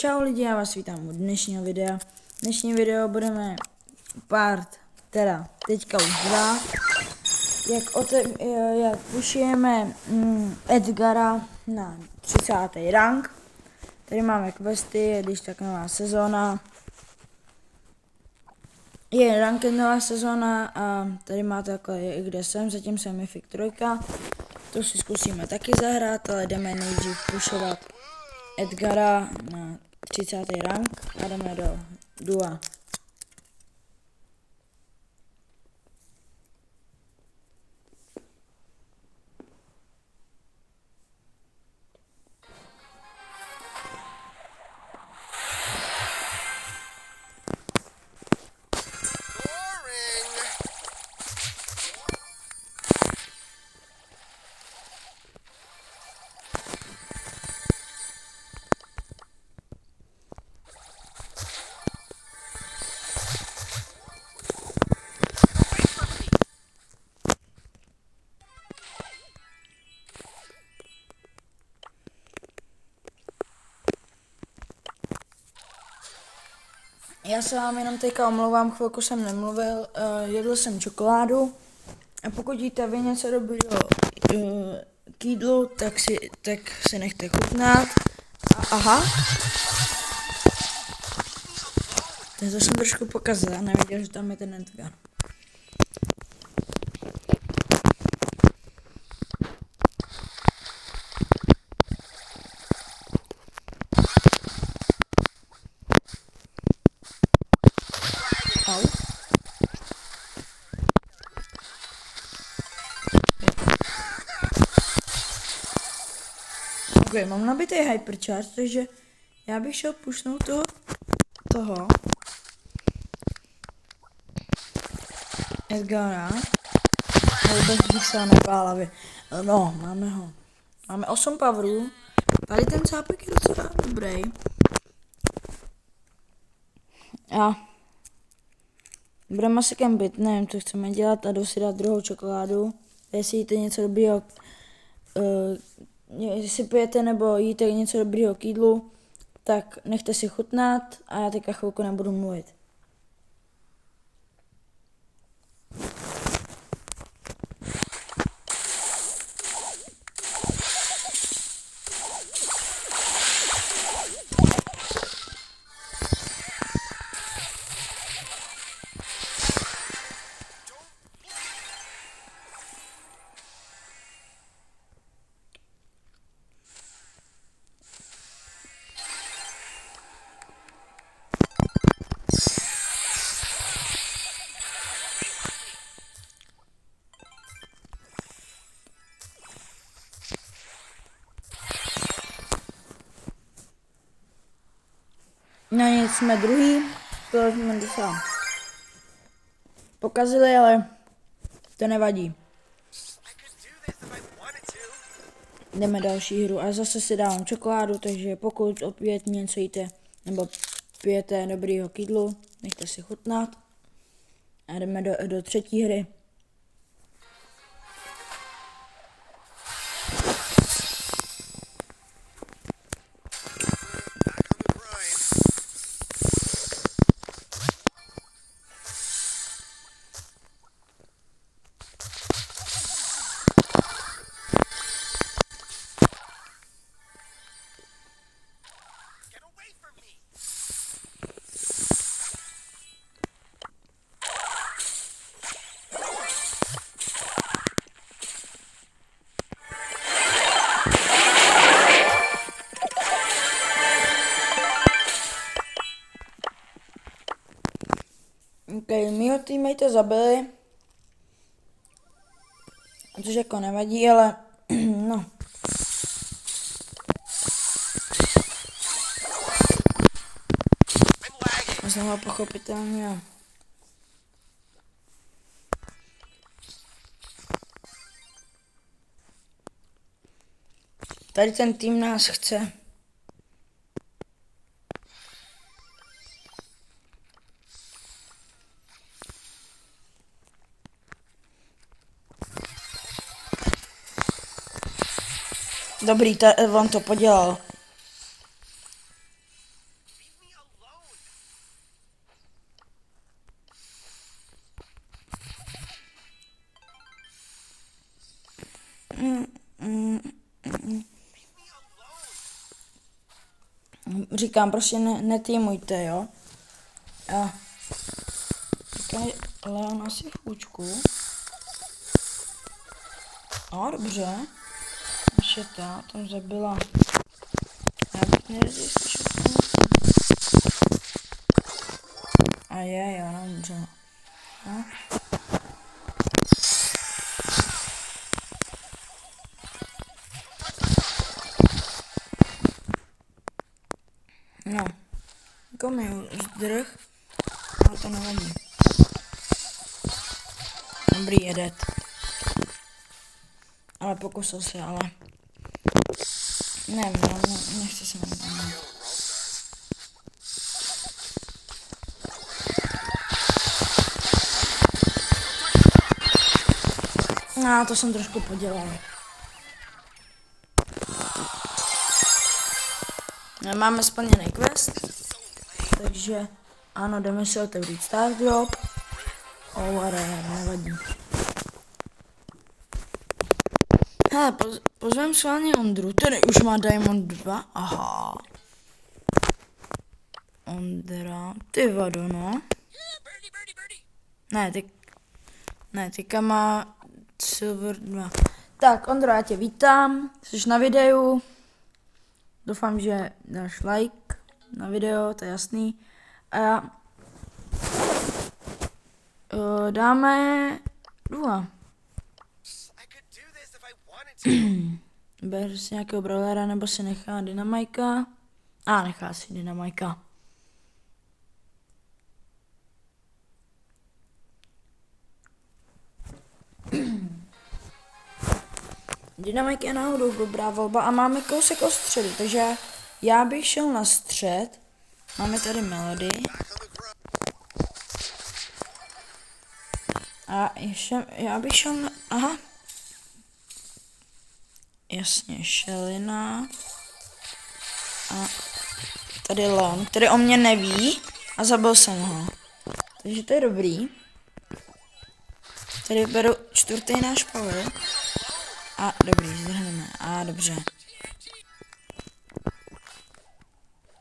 Čau lidi, já vás vítám u dnešního videa. Dnešní video budeme teďka už 2, jak pušujeme Edgara na 30. rank. Tady máme questy, když tak nová sezóna. Je ranked nová sezóna a tady máte takhle, kde jsem, zatím jsem Mythic 3. To si zkusíme taky zahrát, ale jdeme nejdřív pušovat Edgara na 30. rank a jdeme do dua. Já se vám jenom teďka omlouvám, chvilku jsem nemluvil, jedl jsem čokoládu a pokud jíte vy něco dobrýho k jídlu, tak si nechte chutnat. Aha. To jsem trošku pokazil, já nevěděl, že tam je ten Edgar. Au. Ok, mám nabitý hypercharge, takže já bych šel pušnout toho Edgara. Vůbec bych se nepálavě. No, máme ho. Máme 8 powerů. Tady ten zápek je docela dobrý. A budeme asi kempit, nevím, co chceme dělat a jdu si dát druhou čokoládu. Jestli jíte něco dobrýho, jestli pijete nebo jíte něco dobrýho k jídlu, tak nechte si chutnat a já teďka chvilku nebudu mluvit. No nic, jsme druhý, to jsme docela pokazili, ale to nevadí. Jdeme další hru a zase si dávám čokoládu, takže pokud opět něco jíte nebo pijete dobrýho k jídlu, nechte si chutnat. A jdeme do třetí hry. Ok, mýho teammate zabili, což jako nevadí, ale no. Znovu pochopitelně. Tady ten tým nás chce. Dobrý, on to podělal. Říkám, prostě netýmujte, jo. A říkaj, Leon asi v půjčku. A dobře. Naše ta tam zabila. Já bych nevěděl, slyšel a je, ona umřela. No. Jako mi zdrh. Ale to nevadí. Dobrý, jedet. Ale pokusil se, ale... Ne, nechci se mi tam. No, to jsem trošku podělal. Máme splněný quest, takže ano, jdeme si otevřít Star Drop. Nevadí. Hele, pozvem schválně Ondru, který už má Diamond 2, aha. Ondra, ty vado, no. Ne, teďka má Silver 2. Tak, Ondro, já tě vítám, jsi na videu. Doufám, že dáš like na video, to je jasný. A dáme 2. Ber si nějakého brawlera, nebo si nechá Dynamajka. Nechá si Dynamajka. Dynamik je náhodou dobrá volba a máme kousek od středu, takže já bych šel na střed. Máme tady Melody. A ještě, já bych šel na, aha. Jasně, Šelina. A tady Leon, který o mě neví a zabil jsem ho. Takže to je dobrý. Tady beru 4. náš power. A dobrý, zdrhneme. Dobře.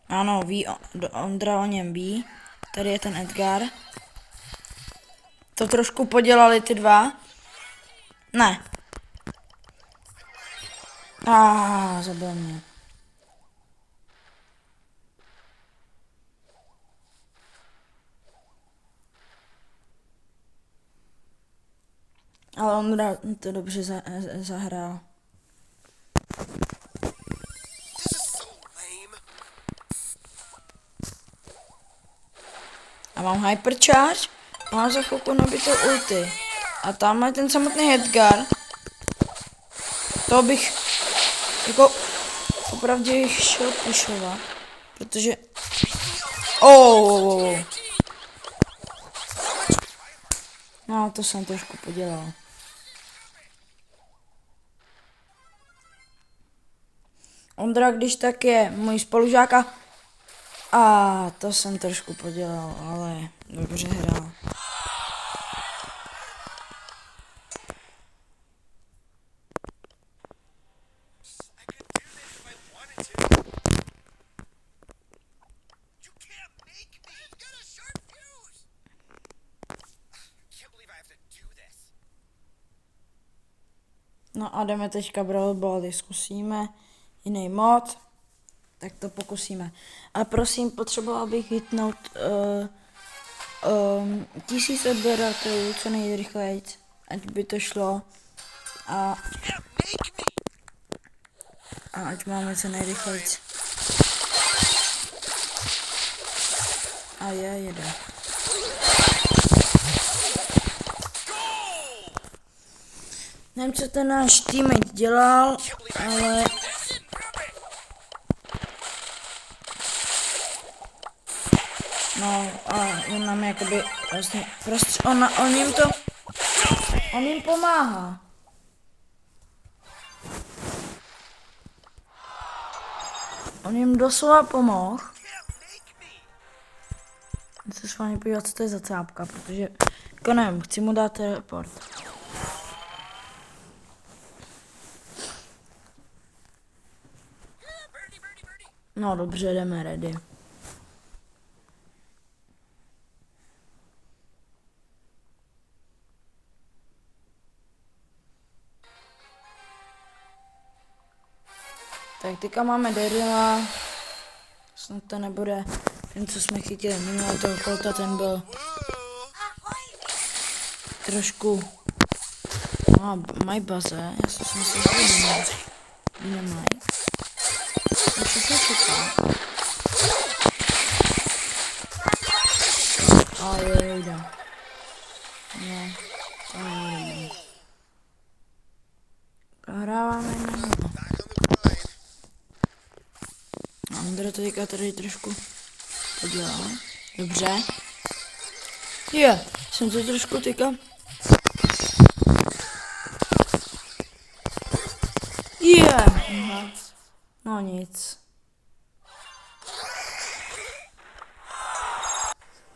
Ano, ví, Ondra o něm ví. Tady je ten Edgar. To trošku podělali ty dva. Ne. Zabil mě. Ale Ondra to dobře zahrál. A mám hypercharge. Mám za chvilku nabitou ulti. A tam je ten samotný Edgar. To bych jako opravdu šel pušovat. Protože... No, to jsem trošku podělal. Ondra, když tak je můj spolužák a to jsem trošku podělal, ale dobře hrál. No a jdeme teďka Brawl Bally, zkusíme jiný mod, tak to pokusíme. A prosím, potřeboval bych hitnout 1000 odběratelů co nejrychleji, ať by to šlo. A ať máme co nejrychleji. A jede. Nevím, co ten náš teammate dělal, ale... No a on nám jakoby vlastně on jim pomáhá. On jim doslova pomohl. Chci se s vámi podívat, co to je za cápka, protože jako nevím, chci mu dát teleport. No dobře, jdeme ready. Tak teďka máme Daryla. Snad to nebude ten, co jsme chytili minulé toho kolta, ten byl trošku... No, mají baze, já jsem si myslel, že nemají. To všechno čeká. A jde. No, to nejde. Hráváme na Andra to teďka tady trošku podělal. Dobře. Jsem to trošku teďka. No nic.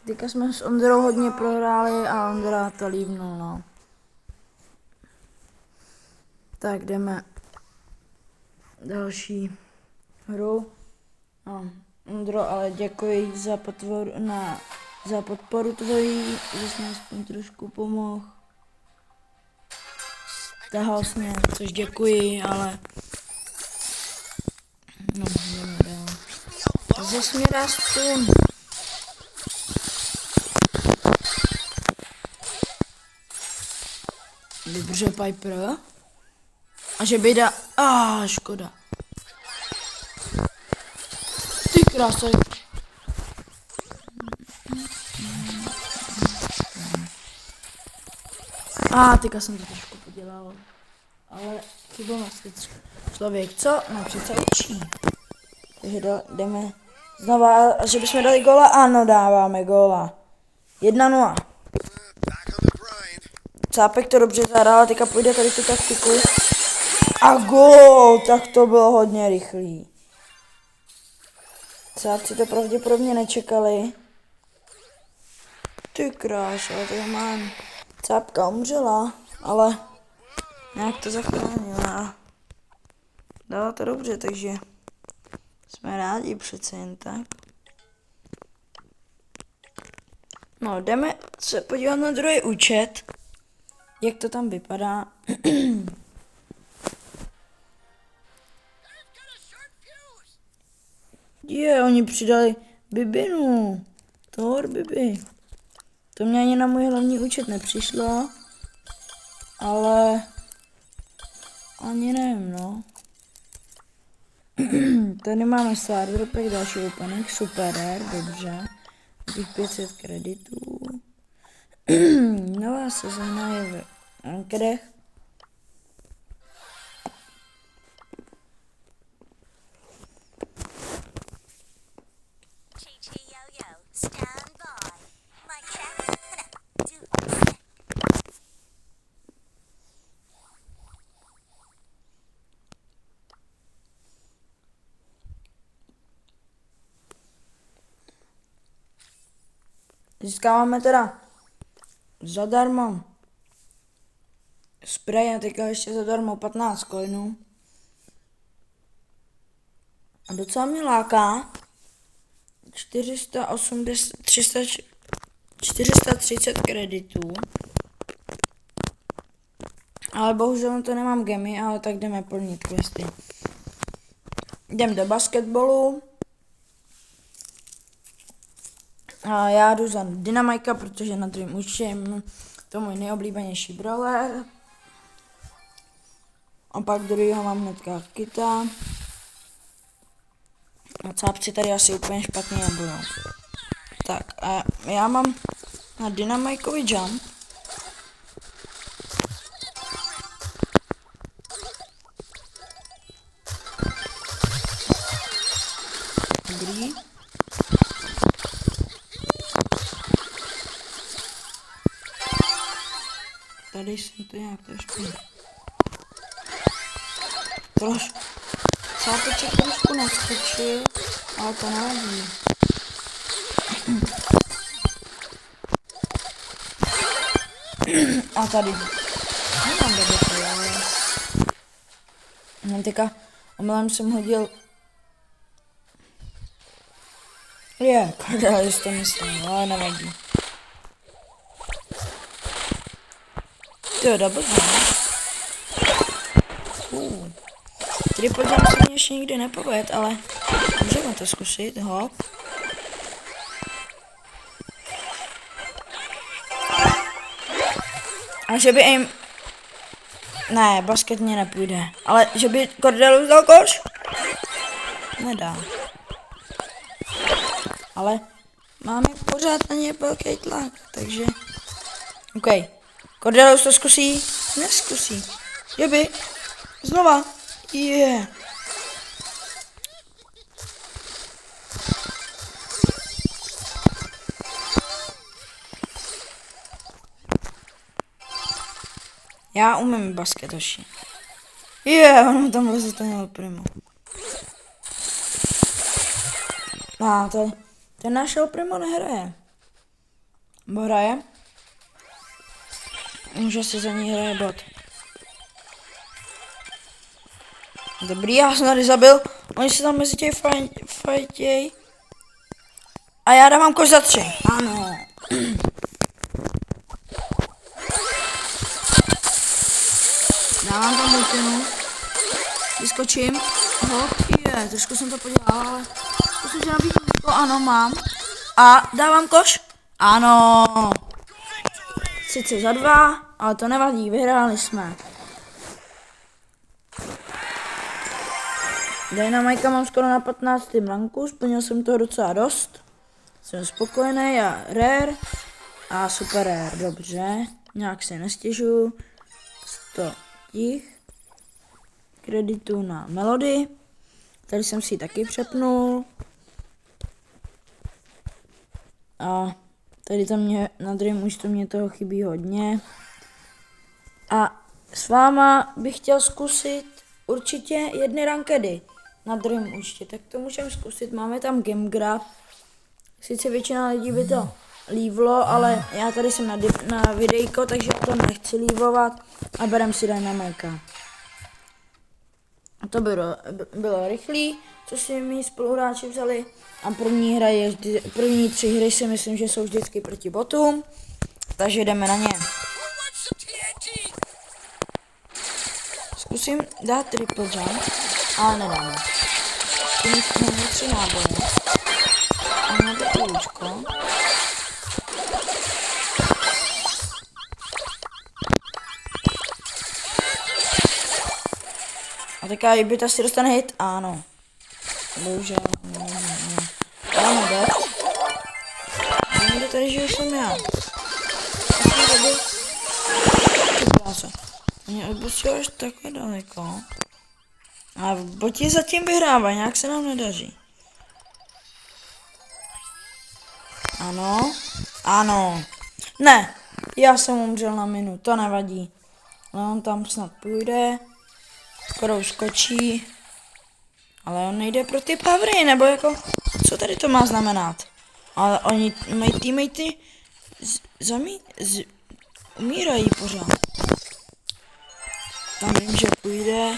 Teďka jsme s Ondrou hodně prohráli a Ondra to lívnul, no. Tak jdeme další hru. No, Ondro, ale děkuji za podporu tvojí, že jsi mi aspoň trošku pomohl. Tahal jsi mě, což děkuji, ale... No, jdeme dál. Zase mi dá stun. Dobře, Piper. A že by dá... škoda. Ty krása. Teďka jsem to trošku podělal. Ale chyba vlastně člověk, co? No přece učí. Takže jdeme znova, a že bychom dali góla? Ano, dáváme góla. 1-0. Cápek to dobře zahrál, teďka půjde tady tu taktiku. A gól, tak to bylo hodně rychlý. Cápci to pravděpodobně nečekali. Ty krás, ale to mám. Cápka umřela, ale nějak to zachránila. Dala to dobře, takže jsme rádi přece jen tak. No, jdeme se podívat na druhý účet. Jak to tam vypadá. Oni přidali Bibinu. Thor Bibi. To mě ani na můj hlavní účet nepřišlo. Ale... ani nevím, no. Tady máme Stardropek, další opening, super, dobře. Těch 500 kreditů. Nová sezóna je v Ankerech. Získáváme teda zadarmo spray a teďka ještě zadarmo 15 coinů. A docela mě láká 430 kreditů. Ale bohužel to nemám gemy, ale tak jdeme plnit questy. Jdem do basketbalu. A já jdu za Dynamajka, protože na druhém účtem to můj nejoblíbenější brawler. A pak druhýho mám hnedka Kita. A cápci tady asi úplně špatně nebudou. Tak a já mám na Dynamajkovi jump. Dobrý. Tady jsem to nějak trošku... Cápeček trošku naskočil, ale to nevadí. A tady. Nemám dobře, ale... Teďka omylem jsem hodil Cordelis to myslím, ale nevadí. Jo, double Triple jump se mi ještě nikdy nepověd, ale můžeme to zkusit, hop. A že by jim... Ne, basket mě nepůjde, ale že by Cordelus dal koš? Nedá. Ale máme pořád na ně velký tlak, takže... OK. Cordelus to zkusí? Neskusí. Že by? Znova. Yeah. Já umím basket hoši. On tam leze ten primo. Ten náš primo nehraje. Bo hraje? Může si za ní hraje bot. Dobrý, já jsem tady zabil. Oni se tam mezi těch fajtěj. A já dávám koš za 3. Ano. Dávám tam ultinu. Vyskočím. Hop, trošku jsem to podělal, ale zkusím, že nabídnu. Ano, mám. A dávám koš. Ano. Sice za 2, ale to nevadí, vyhráli jsme. Dynamika mám skoro na 15. ranku, splnil jsem toho docela dost. Jsem spokojený a rare a super rare, dobře. Nějak se nestěžuju. 100 těch kreditů na Melody. Tady jsem si ji taky přepnul. A tady to mě, na Dream už to mě toho chybí hodně. A s váma bych chtěl zkusit určitě jedny rankedy. Na Dream určitě, tak to můžeme zkusit. Máme tam Game Grab. Sice většina lidí by to lívlo, ale já tady jsem na videjko, takže to nechci lívovat a berem si Dynamika. To bylo rychlý, co si mý spoluhráči vzali. A první 3 hry si myslím, že jsou vždycky proti botům. Takže jdeme na ně. Zkusím dát triple jump, ale nedám. Mám 3 náboje. A mám to půlčko. A teďka Jibita si dostane hit? Ano. Bohužel. Dáme dead. Dáme tady, že už jsem já. Mě odbustil až takhle daleko. A v botě zatím vyhrává, nějak se nám nedaří. Ano. Ano. Ne. Já jsem umřel na minu, to nevadí. Ale on tam snad půjde. Skoro už skočí. Ale on nejde pro ty powery, nebo jako, co tady to má znamenat? Ale oni mají teammatey umírají pořád. Tam vím, že půjde.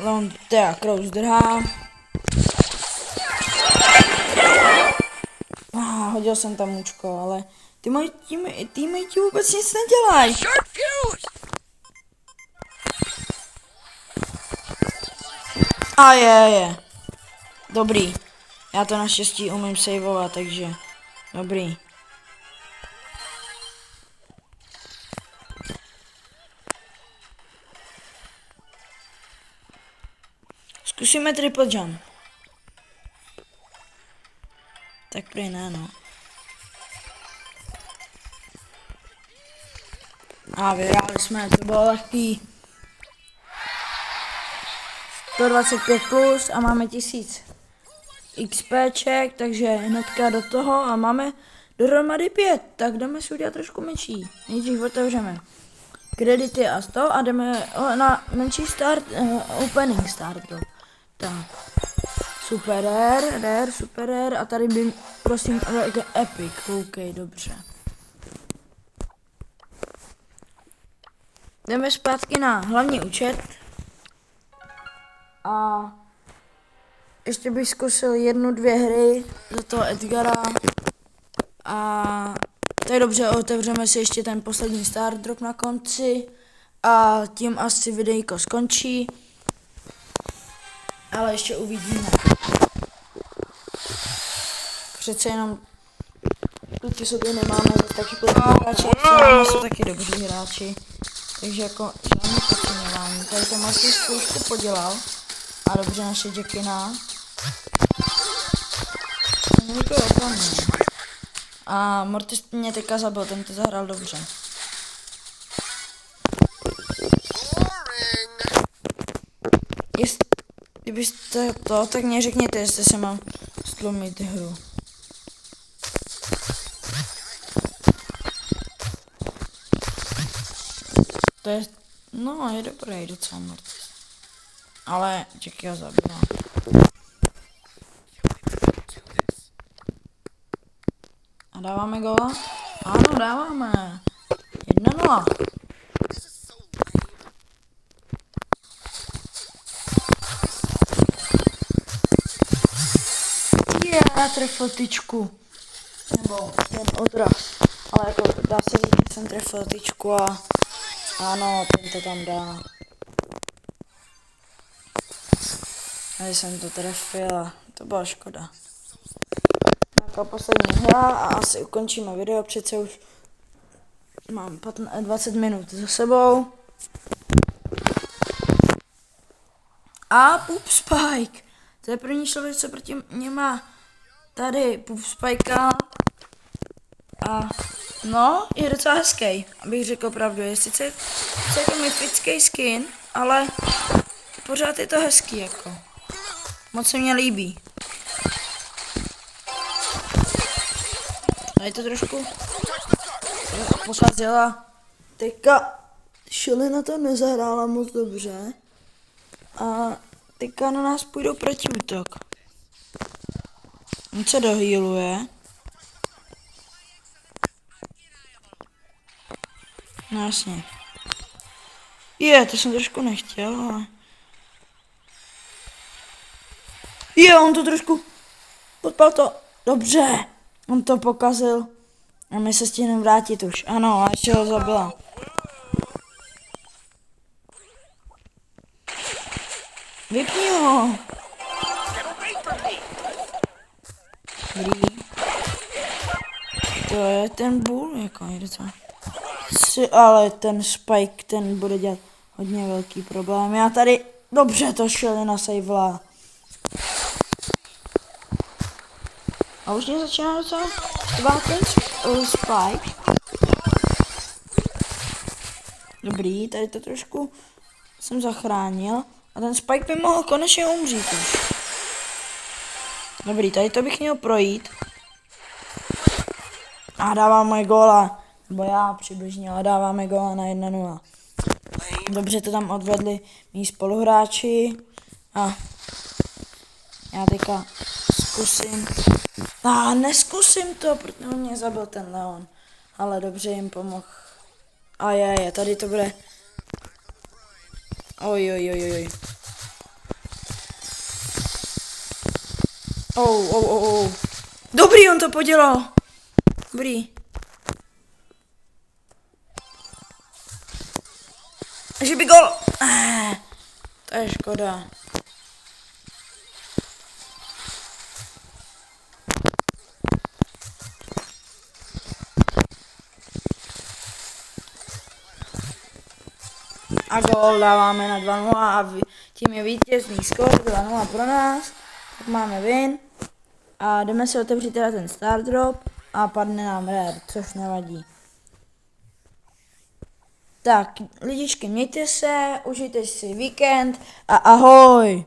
Ale on teda Kraus drhá. Hodil jsem tam mučko, ale ty moji teammatey vůbec nic nedělají. A je. Dobrý. Já to naštěstí umím saveovat, takže dobrý. Zkusíme triple jump. Tak prý ne, no. A vyhráli jsme, to bylo lehký. 125 plus a máme 1000 XPček, takže hnedka do toho a máme dohromady 5, tak jdeme si udělat trošku menší. Nejdřív otevřeme kredity a 100 a jdeme na menší start, opening start. Tak, super rare a tady by prosím epic, ok, dobře. Jdeme zpátky na hlavní účet. A ještě bych zkusil 1-2 hry za toho Edgara. A to je dobře, otevřeme si ještě ten poslední star drop na konci. A tím asi videjko skončí. Ale ještě uvidíme. Přece jenom proti sobě nemáme zase taky podobný hráči, ale jsou taky dobří hráči. Takže jako žádný podceňování. Tady to Marcus spoustu podělal. A dobře naše Jackina. A Mortis mě teďka zabil, ten to zahrál dobře. Kdybyste to, tak mě řekněte, jestli se mám stlumit hru. To je, no, je dobrý docela Mortis. Ale Jackie ho zabila. A dáváme góla? Ano, dáváme. 1-0. Já trefil tyčku. Nebo ten odraz. Ale jako dá se říct, že jsem trefil tyčku a ano, ten to tam dá. A jsem to trefil a to byla škoda. Jako poslední hra a asi ukončíme video, přece už mám 20 minut za sebou. A Poop Spike. To je první člověk, co proti mě má tady Poop Spikea. A no, je docela hezký, abych řekl pravdu. Je sice jako myfický skin, ale pořád je to hezký jako. Moc se mě líbí. Tady to trošku pokazila. Teďka Šelina to nezahrála moc dobře. A teďka na nás půjdou protiútok. On se dohealuje. No jasně. To jsem trošku nechtěl, ale... On to trošku... Podpal to. Dobře. On to pokazil. A my se stihneme vrátit už. Ano, a ještě ho zabila. Vypni ho. Dobrý. To je ten bull, jako je docela. Ale ten Spike, ten bude dělat hodně velký problém. Já tady dobře to Šelina saveala. A už mě začíná docela tvát ten Spike. Dobrý, tady to trošku jsem zachránil. A ten Spike by mohl konečně umřít už. Dobrý, tady to bych měl projít. A dáváme góla. Nebo já přibližně, ale dáváme góla na 1-0. Dobře to tam odvedli mý spoluhráči. A já teďka zkusím. Neskusím to, protože mě zabil ten Leon. Ale dobře jim pomohl. A tady to bude. Oj. Dobrý, on to podělal. Dobrý. Že by gol. To je škoda. A gol dáváme na 2-0 a tím je vítězný skóre 2-0 pro nás. Tak máme win. A jdeme si otevřít teda ten star drop a padne nám rare, což nevadí. Tak, lidičky, mějte se, užijte si víkend a ahoj!